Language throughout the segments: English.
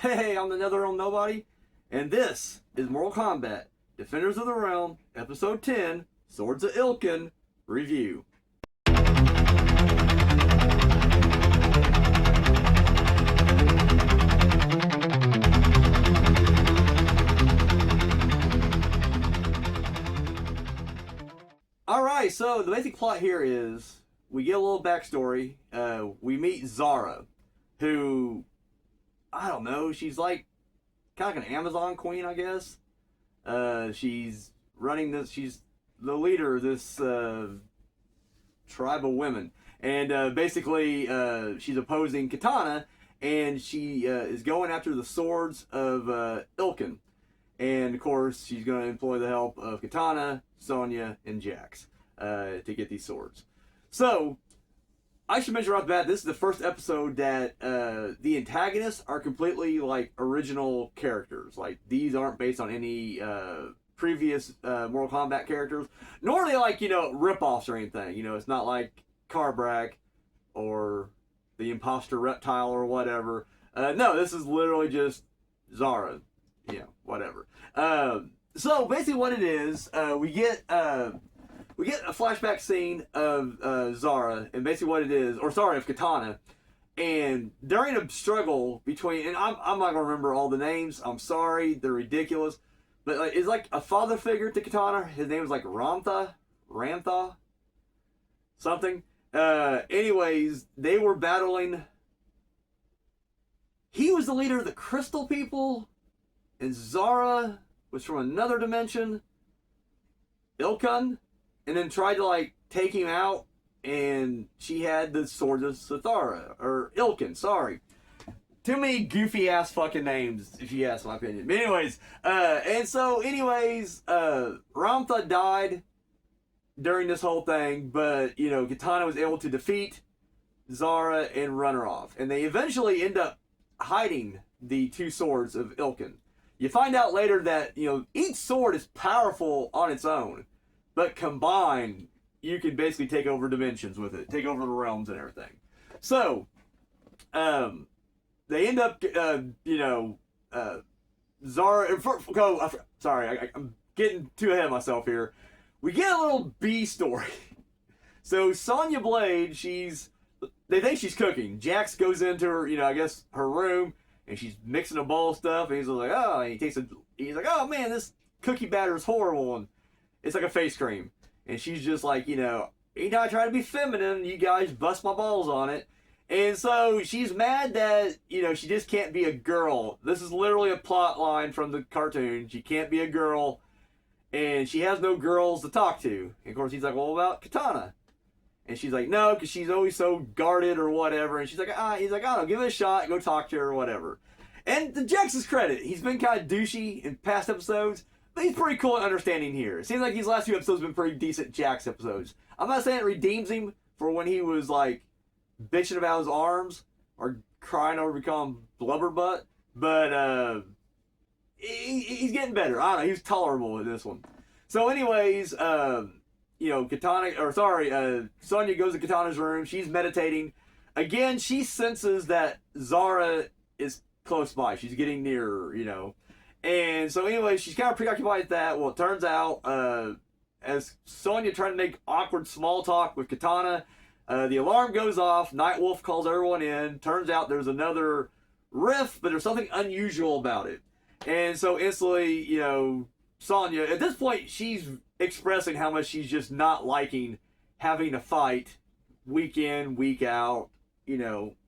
Hey, I'm the NetherRealm Nobody, and this is Mortal Kombat Defenders of the Realm, Episode 10, Swords of Ilkin, Review. Alright, so the basic plot here is we get a little backstory. We meet Zara, who, I don't know, she's like kind of like an Amazon queen, I guess. She's running this, she's the leader of this tribe of women. And basically, she's opposing Katana, and she is going after the swords of Ilkin. And of course, she's going to employ the help of Katana, Sonya, and Jax to get these swords. So, I should mention right off the bat, this is the first episode that the antagonists are completely like original characters. Like, these aren't based on any previous Mortal Kombat characters, nor are they like, rip-offs or anything. It's not like Carbrak or the Imposter Reptile or whatever. No, this is literally just Zara. Whatever. So basically, what it is, we get a flashback scene of Zara, and basically what it is, of Katana, and during a struggle between, and I'm not gonna remember all the names. I'm sorry, they're ridiculous, but like, it's like a father figure to Katana. His name is like Rantha, something. Anyways, they were battling. He was the leader of the Crystal People, and Zara was from another dimension, Ilkun, and then tried to like take him out, and she had the swords of Sathara, or Ilkin, sorry. Too many goofy ass fucking names, if you ask my opinion. But anyways, Ramtha died during this whole thing, but, Katana was able to defeat Zara and run her off. And they eventually end up hiding the two swords of Ilkin. You find out later that, each sword is powerful on its own, but combined, you can basically take over dimensions with it, take over the realms and everything. So, they end up, Zara, sorry, I'm getting too ahead of myself here. We get a little B story. So, Sonya Blade, they think she's cooking. Jax goes into her, her room, and she's mixing a bowl of stuff, and he's like, oh, and he's like, oh man, this cookie batter is horrible, and it's like a face cream. And she's just like, I try to be feminine, you guys bust my balls on it. And so she's mad that, she just can't be a girl. This is literally a plot line from the cartoon. She can't be a girl, and she has no girls to talk to. And of course, he's like, well, what about Katana? And she's like, no, because she's always so guarded or whatever. And she's like, he's like, I don't know, give it a shot, go talk to her or whatever. And to Jax's credit, he's been kind of douchey in past episodes, but he's pretty cool at understanding here. It seems like these last few episodes have been pretty decent Jax episodes. I'm not saying it redeems him for when he was like bitching about his arms or crying over becoming blubberbutt, but he's getting better. I don't know, he was tolerable in this one. So anyways, Sonya goes to Katana's room. She's meditating. Again, she senses that Zara is close by. She's getting nearer, And so anyway, she's kind of preoccupied with that. Well, it turns out, as Sonya trying to make awkward small talk with Katana, the alarm goes off. Nightwolf calls everyone in. Turns out there's another rift, but there's something unusual about it. And so instantly, Sonya, at this point, she's expressing how much she's just not liking having to fight week in, week out,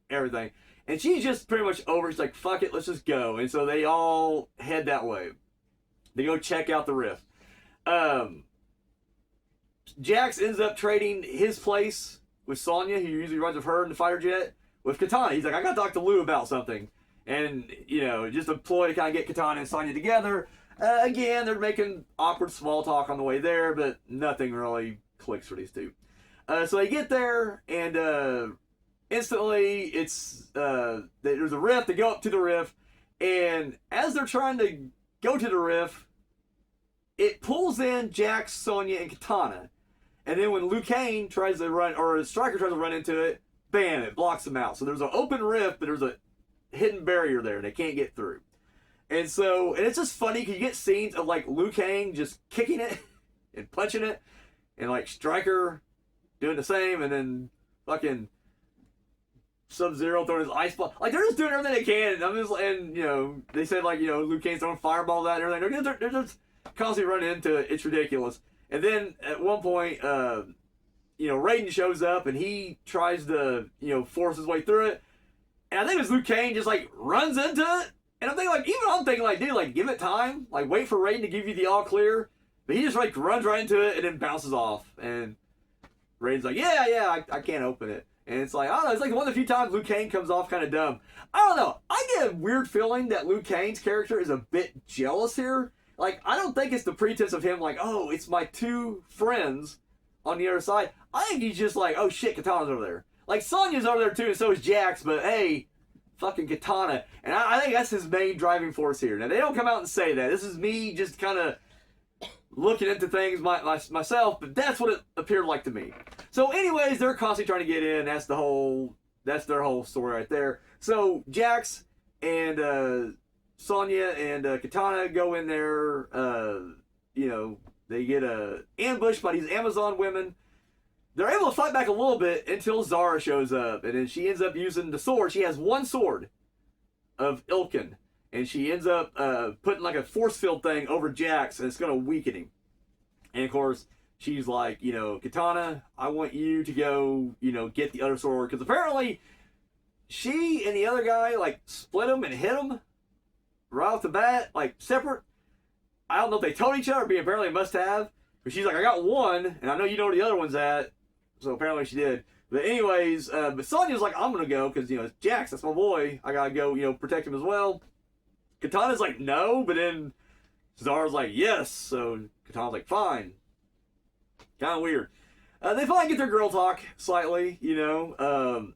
everything. And she's just pretty much over. She's like, fuck it, let's just go. And so they all head that way. They go check out the rift. Jax ends up trading his place with Sonya, who usually runs with her in the fighter jet, with Katana. He's like, I gotta talk to Lou about something. And, just a ploy to kind of get Katana and Sonya together. Again, they're making awkward small talk on the way there, but nothing really clicks for these two. So they get there, and instantly it's there's a rift. They go up to the rift, and as they're trying to go to the rift, it pulls in Jax, Sonya, and Katana. And then when Liu Kang tries to run, or Striker tries to run into it, bam, it blocks them out. So there's an open rift, but there's a hidden barrier there. They can't get through. And so, and it's just funny because you get scenes of like Liu Kang just kicking it and punching it, and like Stryker doing the same, and then fucking Sub-Zero throwing his ice ball. Like, they're just doing everything they can. And I'm just, and you know, they said like, you know, Liu Kang's throwing fireballs at and everything. They're just constantly running into it. It's ridiculous. And then at one point, you know, Raiden shows up and he tries to, you know, force his way through it. And I think it's Liu Kang just like runs into it. And I'm thinking like, even I'm thinking like, dude, like give it time. Like wait for Raiden to give you the all clear. But he just like runs right into it and then bounces off. And Raiden's like, yeah, I can't open it. And it's like, I don't know, it's like one of the few times Liu Kang comes off kind of dumb. I don't know. I get a weird feeling that Liu Kang's character is a bit jealous here. Like, I don't think it's the pretense of him like, oh, it's my two friends on the other side. I think he's just like, oh shit, Katana's over there. Like, Sonya's over there too, and so is Jax, but hey, fucking Katana. And I think that's his main driving force here. Now, they don't come out and say that. This is me just kind of looking into things myself, but that's what it appeared like to me. So anyways, they're constantly trying to get in. That's their whole story right there. So Jax and Sonya and Katana go in there. You know, they get ambushed by these Amazon women. They're able to fight back a little bit until Zara shows up, and then she ends up using the sword. She has one sword of Ilkin, and she ends up putting like a force field thing over Jax, and it's going to weaken him. And of course, she's like, you know, Katana, I want you to go, you know, get the other sword, because apparently she and the other guy like split him and hit him right off the bat, like separate. I don't know if they told each other, but apparently must have. But she's like, I got one, and I know you know where the other one's at. So apparently she did. But anyways, but Sonya's like, I'm going to go because, you know, it's Jax, that's my boy. I got to go, you know, protect him as well. Katana's like, no. But then Zara's like, yes. So Katana's like, fine. Kind of weird. They finally get their girl talk slightly, you know.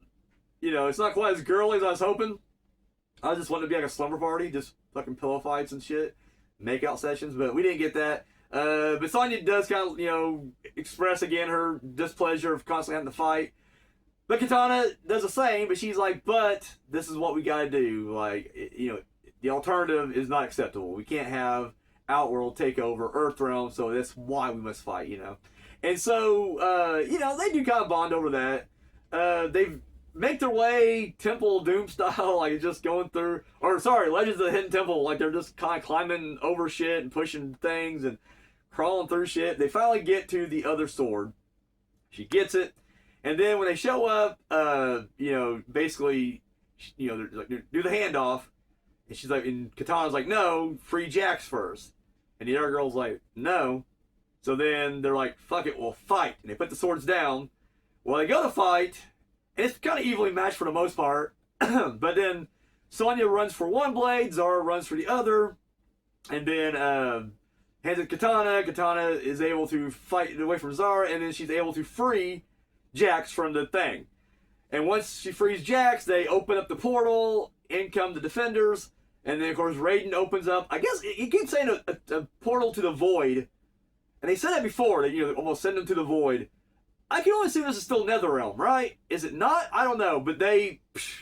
You know, it's not quite as girly as I was hoping. I just wanted to be like a slumber party, just fucking pillow fights and shit. Make-out sessions, but we didn't get that. But Sonya does kind of, you know, express again her displeasure of constantly having to fight. But Katana does the same, but she's like, but this is what we gotta do. Like, you know, the alternative is not acceptable. We can't have Outworld take over Earthrealm, so that's why we must fight, you know. And so, you know, they do kind of bond over that. They make their way Temple of Doom style, like just going through, or sorry, Legends of the Hidden Temple, like they're just kind of climbing over shit and pushing things and crawling through shit. They finally get to the other sword. She gets it. And then when they show up, you know, basically, you know, they're like, do the handoff. And she's like, and Katana's like, no, free Jax first. And the other girl's like, no. So then they're like, fuck it, we'll fight. And they put the swords down. Well, they go to fight. And it's kind of evenly matched for the most part. But then Sonya runs for one blade, Zara runs for the other. And then hands it Katana. Katana is able to fight away from Zara, and then she's able to free Jax from the thing. And once she frees Jax, they open up the portal, in come the defenders, and then of course Raiden opens up. I guess he keeps saying a portal to the void, and they said that before. That, you know, almost send them to the void. I can only assume this is still Netherrealm, right? Is it not? I don't know, but they,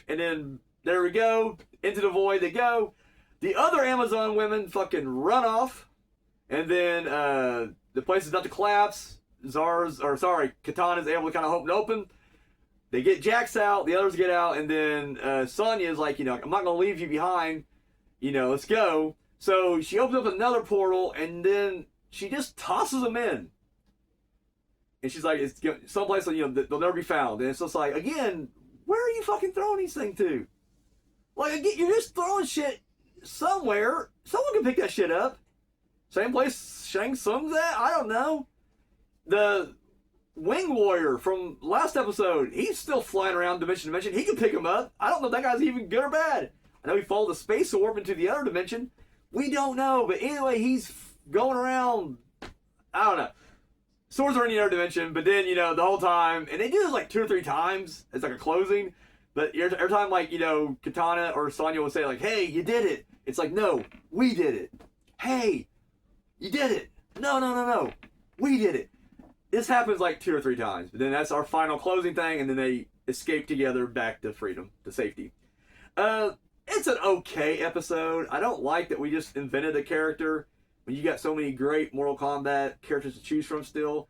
and then there we go, into the void they go. The other Amazon women fucking run off. And then the place is about to collapse. Katana's able to kind of open. They get Jax out, the others get out, and then Sonya's like, you know, I'm not going to leave you behind. You know, let's go. So she opens up another portal, and then she just tosses them in. And she's like, it's someplace that, you know, they'll never be found. And it's just like, again, where are you fucking throwing these things to? Like, again, you're just throwing shit somewhere. Someone can pick that shit up. Same place Shang Tsung's at? I don't know. The Wing Warrior from last episode, he's still flying around dimension to dimension. He can pick him up. I don't know if that guy's even good or bad. I know he followed the space orb into the other dimension. We don't know. But anyway, he's going around. I don't know. Swords are in the other dimension, but then, you know, the whole time, and they do this like 2 or 3 times. It's like a closing. But every time, like, you know, Katana or Sonya will say, like, hey, you did it. It's like, no, we did it. Hey, you did it. No. We did it. This happens like 2 or 3 times. But then that's our final closing thing. And then they escape together back to freedom, to safety. And it's an okay episode. I don't like that we just invented a character when you got so many great Mortal Kombat characters to choose from still.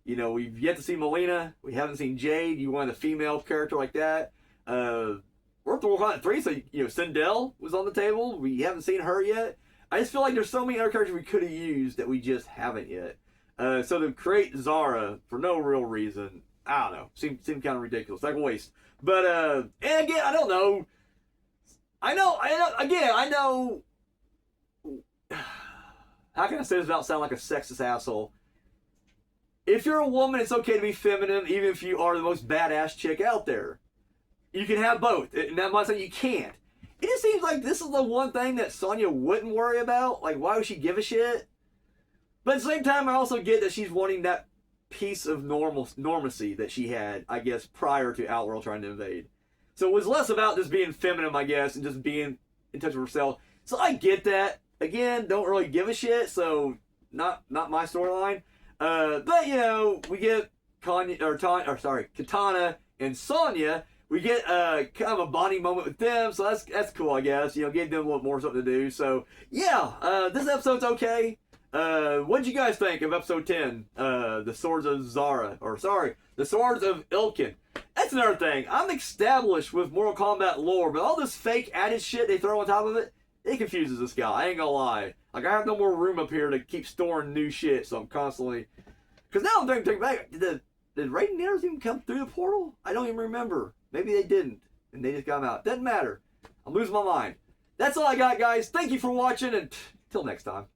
You know, we've yet to see Melina. We haven't seen Jade. You wanted a female character like that. We're up to Mortal Kombat 3, so, you know, Sindel was on the table. We haven't seen her yet. I just feel like there's so many other characters we could have used that we just haven't yet. So to create Zara for no real reason, I don't know. Seemed kind of ridiculous. Like a waste. But, and again, I don't know. I know. How can I say this without sounding like a sexist asshole? If you're a woman, it's okay to be feminine, even if you are the most badass chick out there. You can have both. And I'm not saying you can't. It just seems like this is the one thing that Sonya wouldn't worry about. Like, why would she give a shit? But at the same time, I also get that she's wanting that piece of normacy that she had, I guess, prior to Outworld trying to invade. So it was less about just being feminine, I guess, and just being in touch with herself. So I get that. Again, don't really give a shit, so not my storyline. But, you know, we get Katana and Sonya. We get kind of a bonding moment with them, so that's cool, I guess. You know, gave them a little more something to do. So, yeah, this episode's okay. What did you guys think of episode 10? The Swords of Zara. Or, sorry, the Swords of Ilkin. That's another thing. I'm established with Mortal Kombat lore, but all this fake added shit they throw on top of it, it confuses this guy. I ain't gonna lie. Like, I have no more room up here to keep storing new shit, so I'm constantly... Because now I'm thinking back, did Raiden Nares even come through the portal? I don't even remember. Maybe they didn't, and they just got him out. Doesn't matter. I'm losing my mind. That's all I got, guys. Thank you for watching, and till next time.